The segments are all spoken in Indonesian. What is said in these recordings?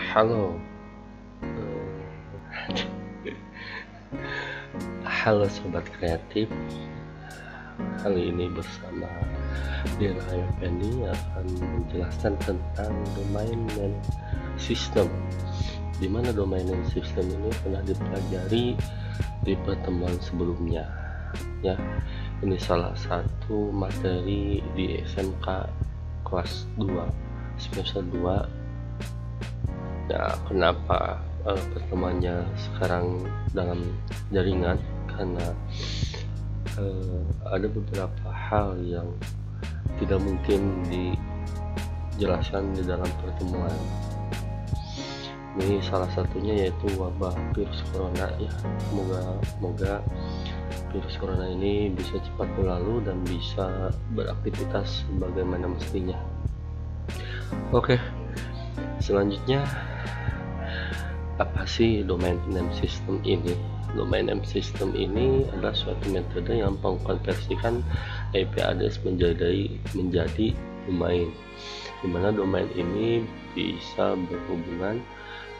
Halo, halo sobat kreatif. Kali ini bersama Dira Pendi akan menjelaskan tentang domain name system. Di mana domain name system ini pernah dipelajari di pertemuan sebelumnya. Ya, ini salah satu materi di SMK kelas 2 semester 2. Ya, kenapa pertemuannya sekarang dalam jaringan? Karena ada beberapa hal yang tidak mungkin dijelaskan di dalam pertemuan. Ini salah satunya yaitu wabah virus corona ya. Semoga virus corona ini bisa cepat berlalu dan bisa beraktivitas sebagaimana mestinya. Oke, selanjutnya apa sih domain name system ini? Domain name system ini adalah suatu metode yang mengkonversikan IP address menjadi domain, dimana domain ini bisa berhubungan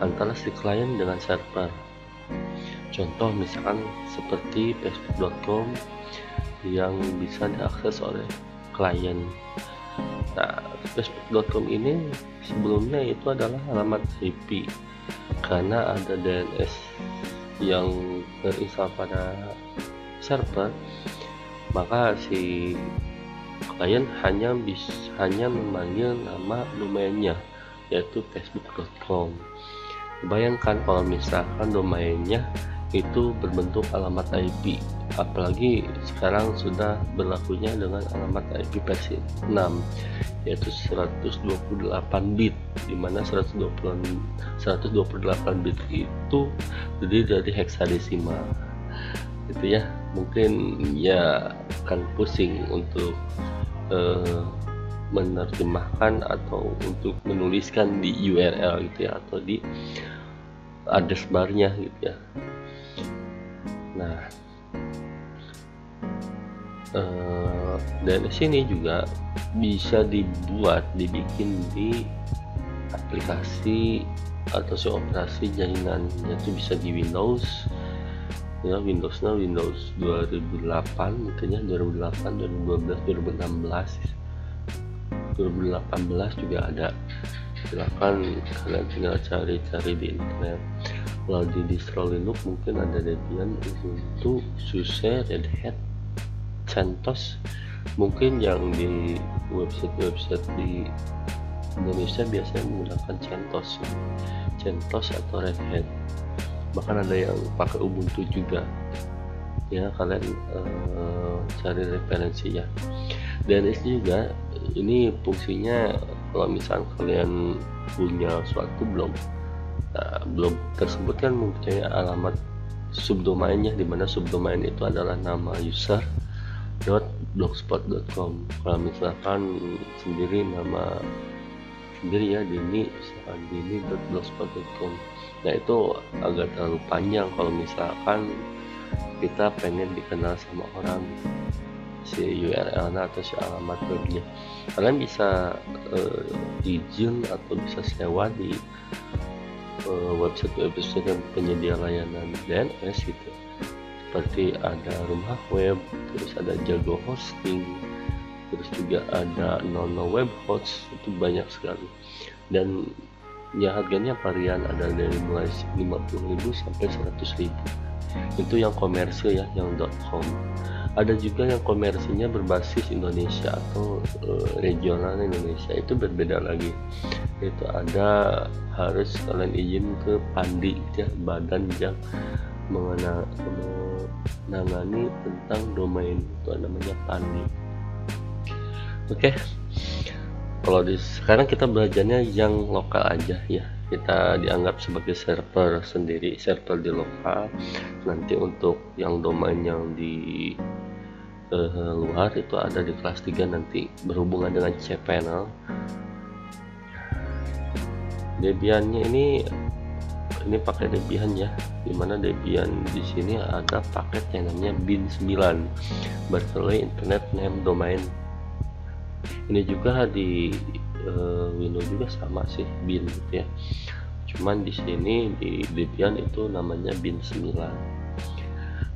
antara si klien dengan server. Contoh misalkan seperti facebook.com yang bisa diakses oleh klien. Nah, facebook.com ini sebelumnya itu adalah alamat IP, karena ada DNS yang terinstall pada server, maka si klien hanya memanggil nama domainnya, yaitu facebook.com. Bayangkan kalau misalkan domainnya itu berbentuk alamat IP, apalagi sekarang sudah berlakunya dengan alamat IP versi 6, yaitu 128 bit, dimana 128 bit itu terdiri dari heksadesimal gitu ya. Mungkin ya akan pusing untuk menerjemahkan atau untuk menuliskan di URL gitu ya, atau di address barnya gitu ya. Nah, dari sini juga bisa dibikin di aplikasi atau si operasi jaringan, yaitu bisa di Windows ya. Windows 2008 mungkin ya, 2008, 2012, 2018 juga ada. Silakan kalian tinggal cari di internet. Kalau di distro Linux mungkin ada Debian, Ubuntu, SUSE, Red Hat, CentOS. Mungkin yang di website di Indonesia biasanya menggunakan CentOS atau Red Hat. Bahkan ada yang pakai Ubuntu juga ya. Kalian cari referensi ya. Dan juga ini fungsinya kalau misalnya kalian punya suatu belum tersebutkan mempunyai alamat subdomainnya, dimana subdomain itu adalah nama user.blogspot.com. Kalau misalkan sendiri nama sendiri ya, dini.blogspot.com. Nah, itu agak terlalu panjang kalau misalkan kita pengen dikenal sama orang, si URL atau si alamat webnya. Kalian bisa izin atau bisa sewa di website yang penyedia layanan DNS gitu, seperti ada Rumah Web, terus ada Jago Hosting, terus juga ada Nono Web Host. Itu banyak sekali, dan ya harganya varian, ada dari mulai 50.000 sampai 100.000. Itu yang komersil ya, yang .com. Ada juga yang komersinya berbasis Indonesia atau regional Indonesia, itu berbeda lagi. Itu ada harus kalian izin ke Pandi ya, badan yang menangani tentang domain, itu namanya Pandi. Oke. Kalau sekarang kita belajarnya yang lokal aja ya. Kita dianggap sebagai server sendiri, server di lokal. Nanti untuk yang domain yang di luar itu ada di kelas 3 nanti, berhubungan dengan cPanel. Debiannya ini pakai Debian ya, dimana Debian di sini ada paket yang namanya bin9, Berkeley Internet Name Domain. Ini juga di Windows juga sama sih, bin gitu ya. Cuman di sini di Debian itu namanya bin 9.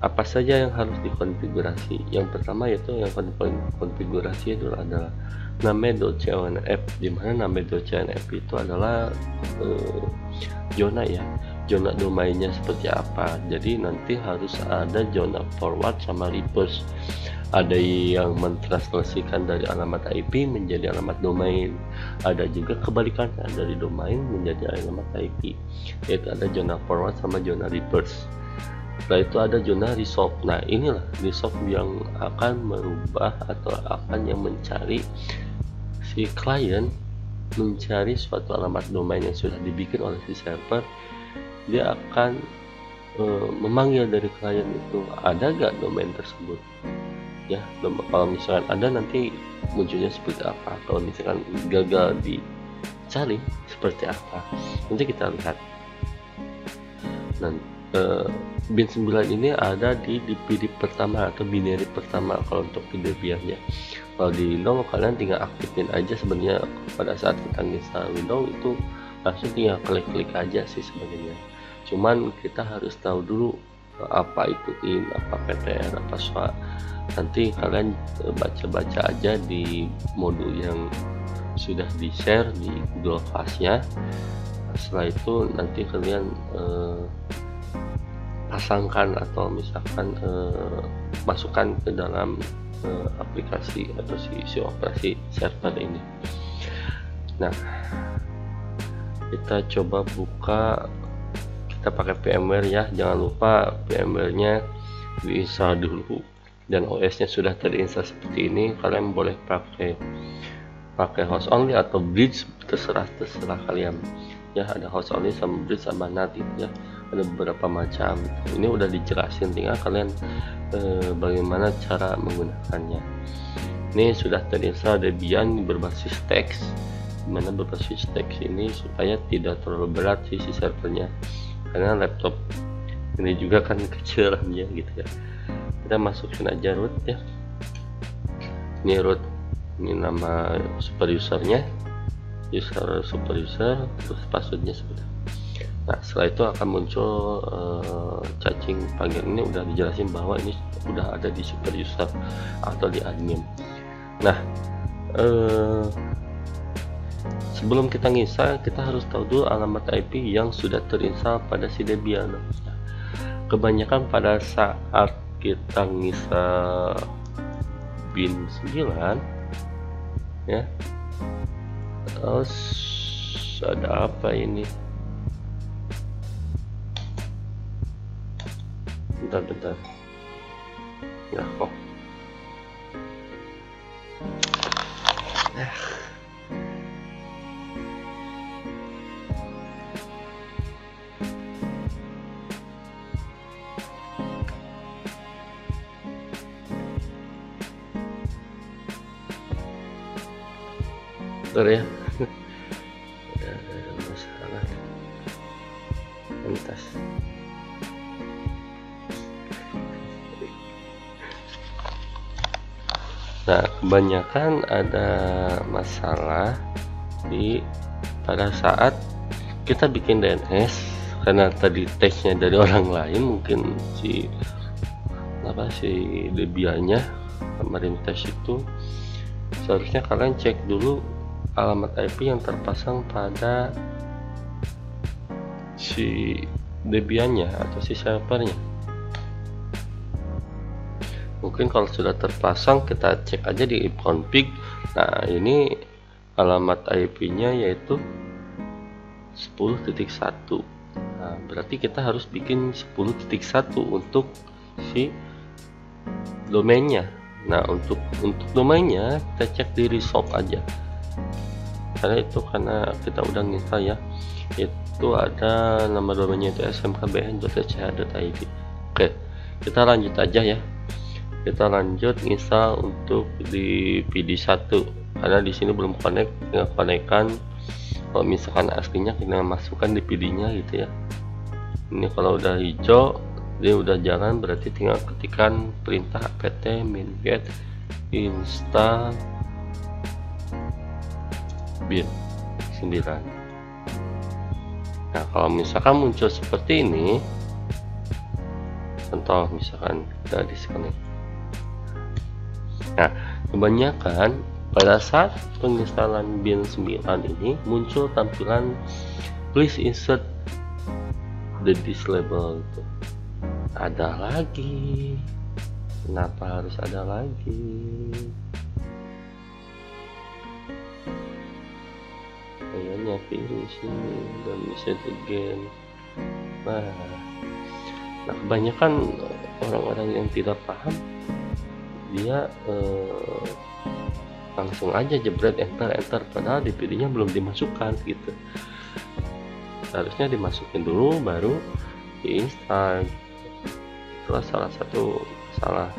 Apa saja yang harus dikonfigurasi? Yang pertama yaitu yang konfigurasi itu adalah name.connf, di mana name.connf itu adalah zona ya, zona domainnya seperti apa. Jadi nanti harus ada zona forward sama reverse. Ada yang mentranslasikan dari alamat IP menjadi alamat domain, ada juga kebalikannya dari domain menjadi alamat IP, yaitu ada zona forward sama zona reverse. Setelah itu ada zona resolve. Nah inilah resolve yang akan merubah atau akan yang mencari si klien mencari suatu alamat domain yang sudah dibikin oleh si server. Dia akan memanggil dari klien itu, ada gak domain tersebut ya. Kalau misalkan ada, nanti munculnya seperti apa. Kalau misalkan gagal dicari seperti apa, nanti kita lihat. Dan bin 9 ini ada di DPD pertama atau binary pertama kalau untuk di Debian-nya. Kalau di Windows kalian tinggal aktifin aja sebenarnya. Pada saat kita install Windows itu langsung tinggal klik-klik aja sih sebenarnya. Cuman kita harus tahu dulu apa itu in, apa PTR, apa SWA. Nanti kalian baca-baca aja di modul yang sudah di share di Google Class-nya. Setelah itu nanti kalian pasangkan atau misalkan masukkan ke dalam aplikasi atau si operasi server ini. Nah kita coba buka, kita pakai VMware ya, jangan lupa VMware-nya diinstal dulu, dan OS-nya sudah terinstall seperti ini. Kalian boleh pakai host only atau bridge, terserah kalian ya. Ada host only sama bridge sama native ya, ada beberapa macam. Ini udah dijelasin, tinggal kalian bagaimana cara menggunakannya. Ini sudah terinstall Debian berbasis teks, dimana berbasis teks ini supaya tidak terlalu berat sisi servernya, karena laptop ini juga kan kecil ya gitu ya. Kita masukin aja root ya, ini root, ini nama super usernya, super user, terus passwordnya sebentar. Nah setelah itu akan muncul cacing panggilan. Ini udah dijelasin bahwa ini udah ada di super user atau di admin. Nah sebelum kita nginstal, kita harus tahu dulu alamat IP yang sudah terinstall pada si Debian. Kebanyakan pada saat kita nginstal bin 9 ya, terus ada apa ini, bentar ya kok ya. Ada masalah lintas. Nah kebanyakan ada masalah pada saat kita bikin DNS, karena tadi teksnya dari orang lain, mungkin si Debian-nya kemarin tes itu. Seharusnya kalian cek dulu alamat IP yang terpasang pada si Debian-nya atau si servernya. Mungkin kalau sudah terpasang, kita cek aja di config. Nah ini alamat IP-nya yaitu 10.1. Nah berarti kita harus bikin 10.1 untuk si domainnya. Nah untuk domainnya kita cek di resolve aja, karena kita udah nginstal ya. Itu ada nama domainnya itu smkbn.ch.id. Oke, kita lanjut aja ya. Kita lanjut install untuk di PD1, karena di sini belum connect. Tinggal connect-kan. Kalau misalkan aslinya kita masukkan di PD-nya gitu ya. Ini kalau udah hijau, dia udah jalan, berarti tinggal ketikkan perintah apt min-get install bin 9. Nah, kalau misalkan muncul seperti ini, contoh misalkan kita disconnect. Nah, kebanyakan pada saat penginstalan bin 9 ini muncul tampilan please insert the disk label itu. Ada lagi, kenapa harus ada lagi? Kayaknya virus ini dan set again. Nah, kebanyakan orang-orang yang tidak paham, dia langsung aja jebret enter padahal DPD-nya belum dimasukkan gitu. Harusnya dimasukin dulu baru diinstal. Itulah salah satu salah.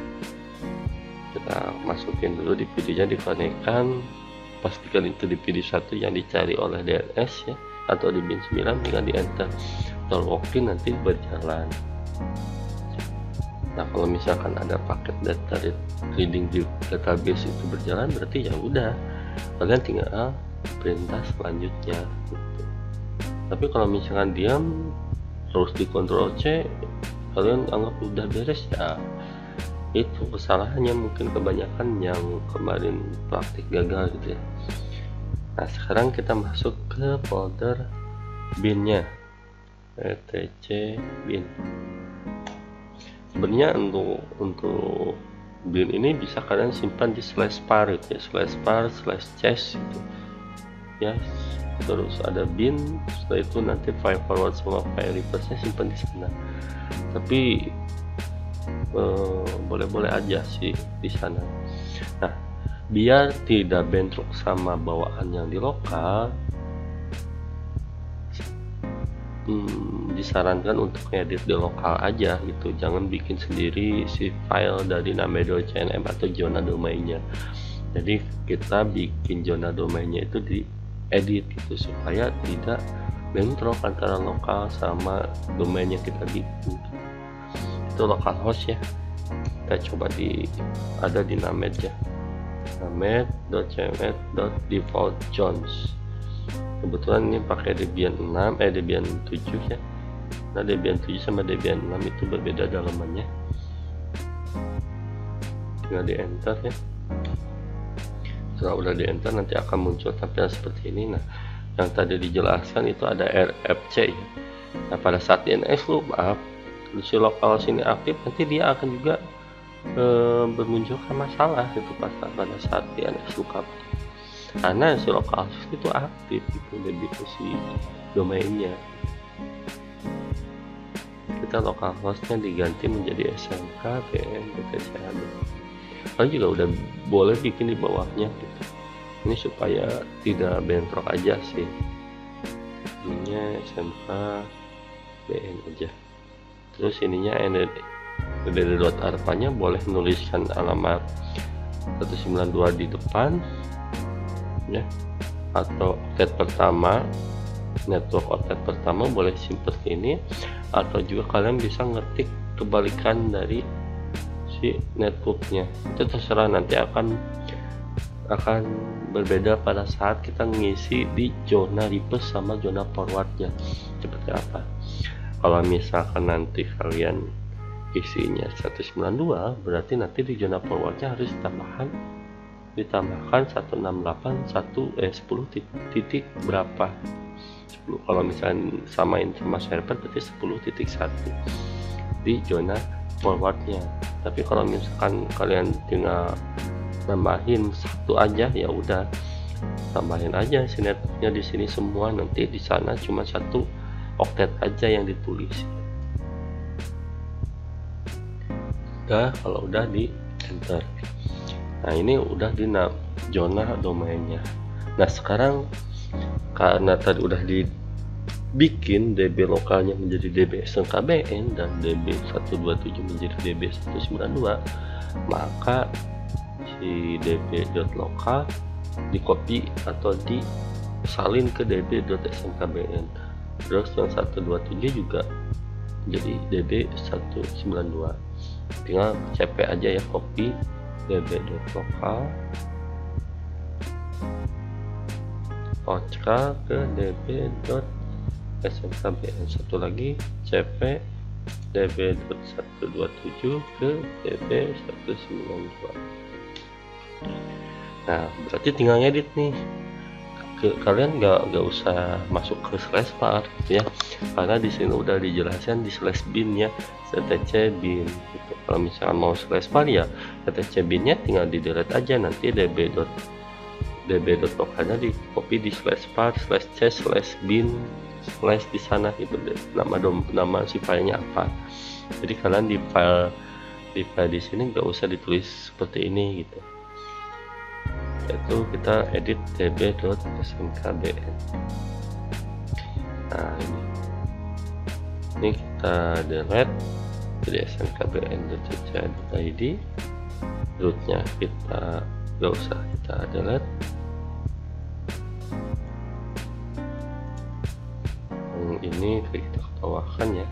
Kita masukin dulu DPD-nya, dikonekkan, pastikan itu DPD 1 yang dicari oleh DNS ya, atau di bin 9 tinggal di enter, login nanti berjalan. Nah, kalau misalkan ada paket data reading di database itu berjalan, berarti ya udah kalian tinggal perintah selanjutnya gitu. Tapi kalau misalkan diam terus di Ctrl C, kalian anggap udah beres, ya itu kesalahannya mungkin kebanyakan yang kemarin praktik gagal gitu ya. Nah, sekarang kita masuk ke folder binnya, etc bin. Sebenarnya untuk bin ini bisa kalian simpan di /var gitu ya, /var/chess gitu ya. Terus ada bin, setelah itu nanti file forward sama file reverse-nya simpan di sana. Tapi boleh-boleh aja sih di sana. Nah, biar tidak bentrok sama bawaan yang di lokal, disarankan untuk ngedit di lokal aja gitu, jangan bikin sendiri si file dari name.cnm atau zona domainnya. Jadi kita bikin zona domainnya itu di edit gitu supaya tidak bentrok antara lokal sama domain yang kita bikin. Itu localhost ya, kita coba ada di name ya, name.cnm.default.zones. Kebetulan ini pakai Debian 6, Debian 7 ya. Nah, Debian 7 sama Debian 6 itu berbeda dalamannya. Tinggal di enter ya. Setelah udah di enter nanti akan muncul tampilan seperti ini. Nah, yang tadi dijelaskan itu ada RFC ya. Nah, pada saat DNS lookup si lokal sini aktif, nanti dia akan juga bermunculkan masalah itu pada saat DNS lookup. Karena si localhost itu aktif itu lebih ke si domainnya. Kita localhostnya diganti menjadi smk bn btchd. Kalian juga udah boleh bikin di bawahnya gitu. Ini supaya tidak bentrok aja sih. Ininya smk bn aja. Terus ininya ndd.arpa-nya boleh menuliskan alamat 192 di depan ya, atau octet pertama, network octet pertama boleh seperti ini, atau juga kalian bisa ngetik kebalikan dari si networknya. Itu terserah, nanti akan berbeda pada saat kita ngisi di zona reverse sama zona forwardnya seperti apa. Kalau misalkan nanti kalian isinya 192, berarti nanti di zona forwardnya harus ditambahkan 10 titik berapa, 10. Kalau misalnya samain sama server berarti 10.1 di zona forwardnya. Tapi kalau misalkan kalian tinggal nambahin satu aja, ya udah tambahin aja si networknya di sini semua, nanti di sana cuma satu octet aja yang ditulis. Udah, kalau udah di enter. Nah, ini udah di zona domainnya. Nah, sekarang karena tadi udah dibikin DB lokalnya menjadi DB SMKBN dan DB 127 menjadi DB 192, maka si db.lokal di copy atau disalin ke db.smkbn. Terus yang 127 juga jadi db 192. Tinggal cp aja ya, copy db.lokal ke db.smkbn. smkbn, satu lagi cp db.127 ke db192. Nah berarti tinggal ngedit nih. Kalian nggak usah masuk ke slash bar gitu ya, karena di sini udah dijelaskan di slash bin ya, etc bin gitu. Kalau misalkan mau slash bar ya etc binnya tinggal di delete aja, nanti db.token di copy di slash bar slash c slash bin slash di sana gitu deh, nama si filenya apa. Jadi kalian di file di sini nggak usah ditulis seperti ini gitu, yaitu kita edit db.smkbn. Nah ini kita delete jadi smkbn.cc.id, rootnya kita nggak usah kita delete. Ini kita ketawakan ya.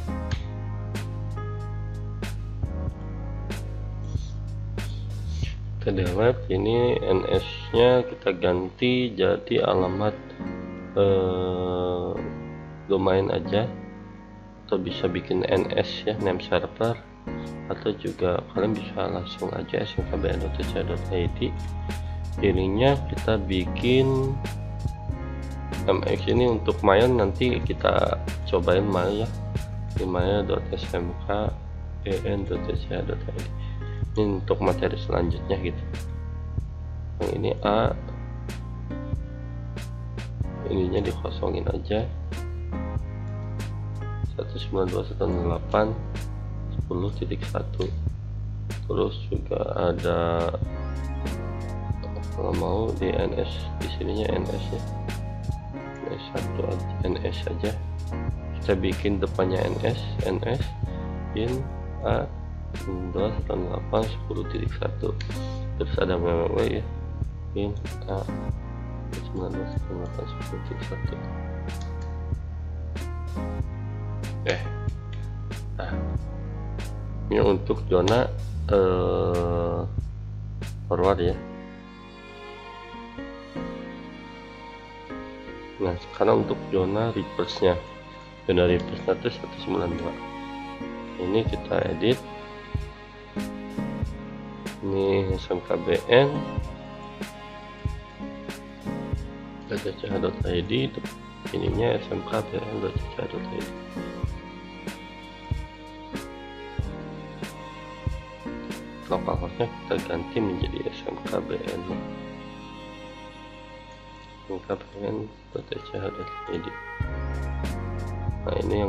Kita delete ini, ns nya kita ganti jadi alamat domain aja, atau bisa bikin ns ya, name server, atau juga kalian bisa langsung aja smkbn.cc.id. ininya kita bikin mx ini untuk main, nanti kita cobain main ya di maya.smkbn.cc.id. ini untuk materi selanjutnya gitu. Yang ini A, ininya dikosongin aja 192.168.10.1. terus juga ada kalau mau di ns, di sininya ns ya, ns1 aja, ns aja kita bikin depannya ns bin a 2.8.10.1, terus ada www ya, bin a 19.8.10.1. Nah ini untuk zona forward ya. Nah sekarang untuk zona reverse nya, zona reverse nya itu 192. ini kita edit, ini smkbn .cc.id, ininya smkbn.cc.id. localhostnya kita ganti menjadi smkbn smkbn.cc.id. Nah ini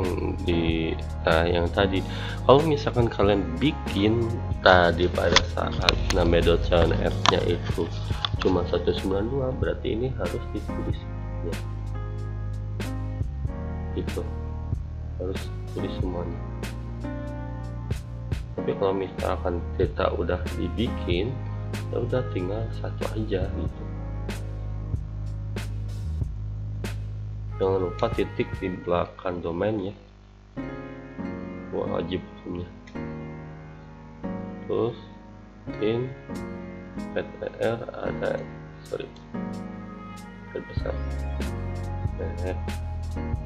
yang tadi, kalau misalkan kalian bikin tadi pada saat name.cnf nya itu cuma 192, berarti ini harus ditulis ya. Itu harus tulis semuanya. Tapi kalau misalkan kita udah dibikin, ya udah tinggal satu aja gitu. Jangan lupa titik di belakang domain ya, wajib punya. Terus in ptr ada besar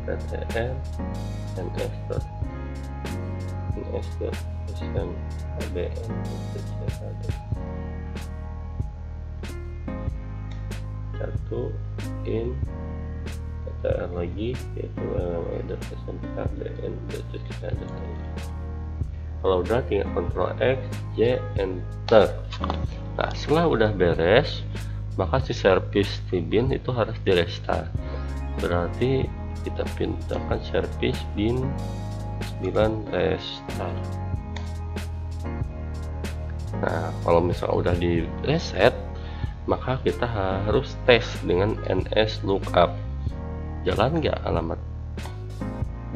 ptr ns.smkbn. satu in ptr lagi yaitu www.smkbn.cc.id. Kalau udah tinggal Ctrl X, Y, Enter. Nah setelah udah beres, maka si service bin itu harus di restart. Berarti kita pindahkan service bin 9 restart. Nah kalau misalnya udah di reset, maka kita harus tes dengan ns lookup, jalan nggak alamat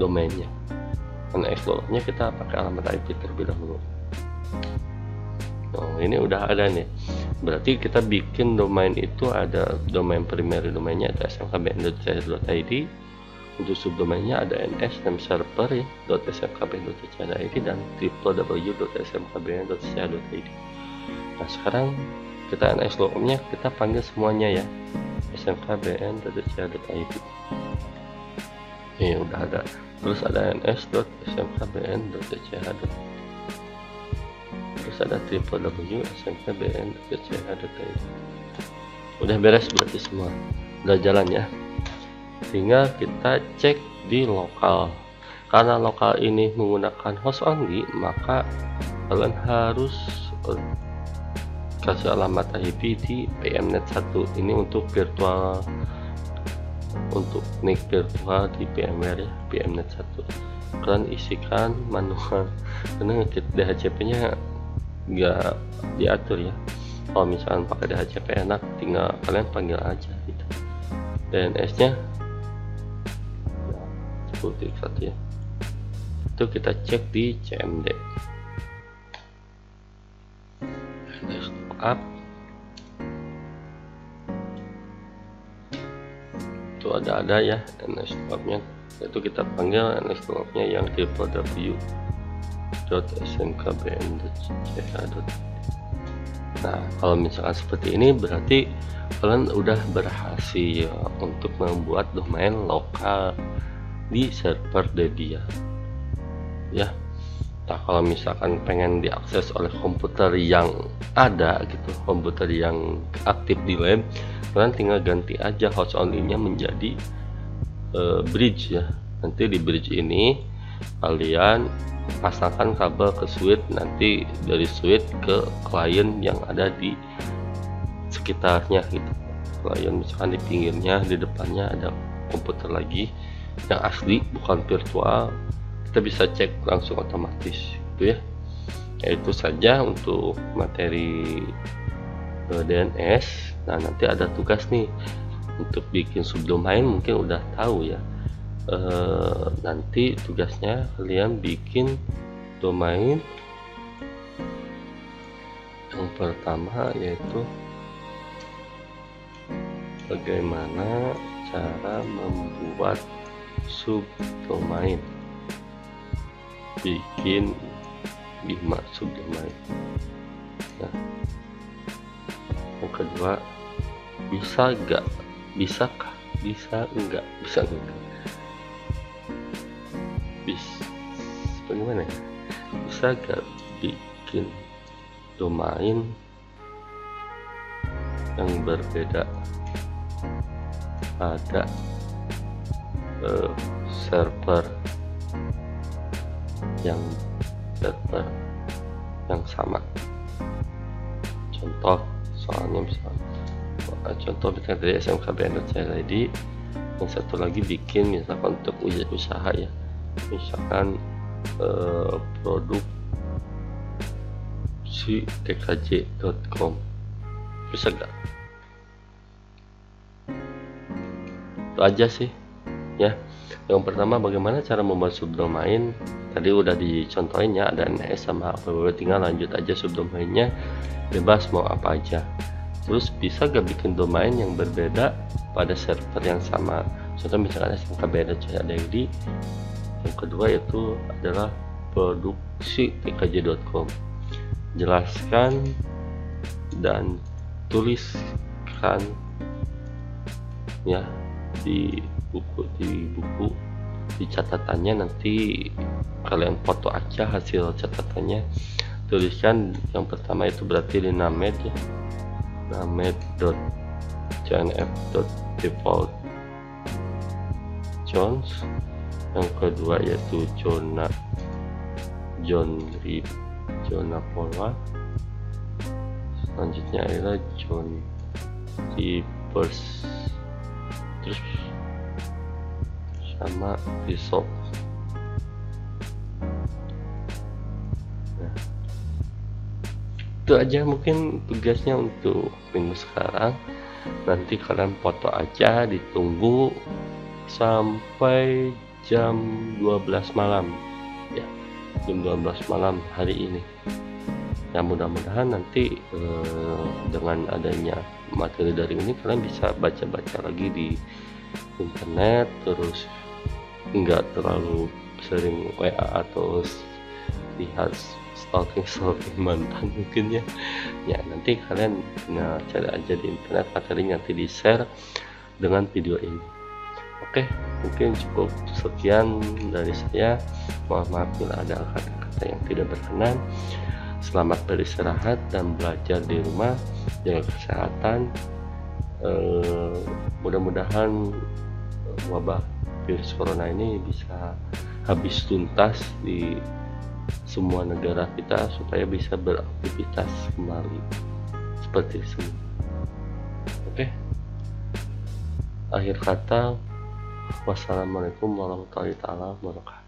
domainnya. ns lookupnya kita pakai alamat IP terlebih dahulu. Nah ini udah ada nih, berarti kita bikin domain itu ada domain primary domainnya ada smkbn.cc.id, untuk subdomainnya ada ns name server ya .smkbn.cc.id dan www.smkbn.cc.id. Nah sekarang kita ns lookupnya kita panggil semuanya ya, smkbn.cc.id. udah ada. Terus ada ns.smkbn.ch, terus ada www.smkbn.ch.id. Udah beres berarti semua, udah jalan ya. Sehingga kita cek di lokal. Karena lokal ini menggunakan host only, maka kalian harus kasih alamat IP di PMnet 1. Ini untuk virtual, untuk NIC virtual di VMware ya, PMnet 1. Kalian isikan manual, karena DHCP nya nggak diatur ya. Kalau misalkan pakai DHCP enak, tinggal kalian panggil aja gitu. DNS nya seperti satu ya, itu kita cek di CMD. Up itu ada ya NSLookup-nya, itu kita panggil NSLookup-nya yang www.smkbn.ch. Nah, kalau misalkan seperti ini berarti kalian udah berhasil untuk membuat domain lokal di server Debian ya. Nah, kalau misalkan pengen diakses oleh komputer yang ada gitu, komputer yang aktif di lab, kalian tinggal ganti aja host only-nya menjadi bridge ya. Nanti di bridge ini kalian pasangkan kabel ke switch, nanti dari switch ke klien yang ada di sekitarnya gitu. Klien misalkan di pinggirnya, di depannya ada komputer lagi yang asli bukan virtual, kita bisa cek langsung otomatis gitu ya. Itu saja untuk materi DNS. Nah, nanti ada tugas nih untuk bikin subdomain, mungkin udah tahu ya. Nanti tugasnya kalian bikin domain yang pertama, yaitu bagaimana cara membuat subdomain, bikin 5 subdomain. Nah, yang kedua, bisakah bagaimana ya, bisa gak bikin domain yang berbeda pada server yang sama. Contoh soalnya misalnya dari smkbn.ch.id, yang satu lagi bikin misalkan untuk usaha ya, misalkan produk si tkj.com, bisa gak? Itu aja sih ya. Yang pertama, bagaimana cara membuat subdomain, tadi udah dicontohin ya, ada NS sama www, tinggal lanjut aja subdomainnya, bebas mau apa aja. Terus bisa gak bikin domain yang berbeda pada server yang sama, contoh misalkan smkbn.ch.id. Yang kedua itu adalah produksi tkj.com, jelaskan dan tuliskan ya di buku, di catatannya. Nanti kalian foto aja hasil catatannya, tuliskan yang pertama itu berarti di named ya, named.cnf.default zones. Yang kedua yaitu zona pola. Selanjutnya adalah zone reverse, terus sama resolve. Nah, itu aja mungkin tugasnya untuk minggu sekarang. Nanti kalian foto aja, ditunggu sampai jam 12 malam ya, jam 12 malam hari ini ya. Mudah-mudahan nanti dengan adanya materi dari ini kalian bisa baca-baca lagi di internet, terus nggak terlalu sering WA atau lihat stalking mantan mungkin ya. Nanti kalian cari aja di internet, materi nanti di share dengan video ini. Oke, mungkin cukup sekian dari saya. Mohon maaf bila ada kata-kata yang tidak berkenan. Selamat beristirahat dan belajar di rumah, jaga kesehatan. Mudah-mudahan wabah virus corona ini bisa habis tuntas di semua negara kita supaya bisa beraktivitas kembali seperti semula. Oke, akhir kata, wassalamualaikum warahmatullahi wabarakatuh.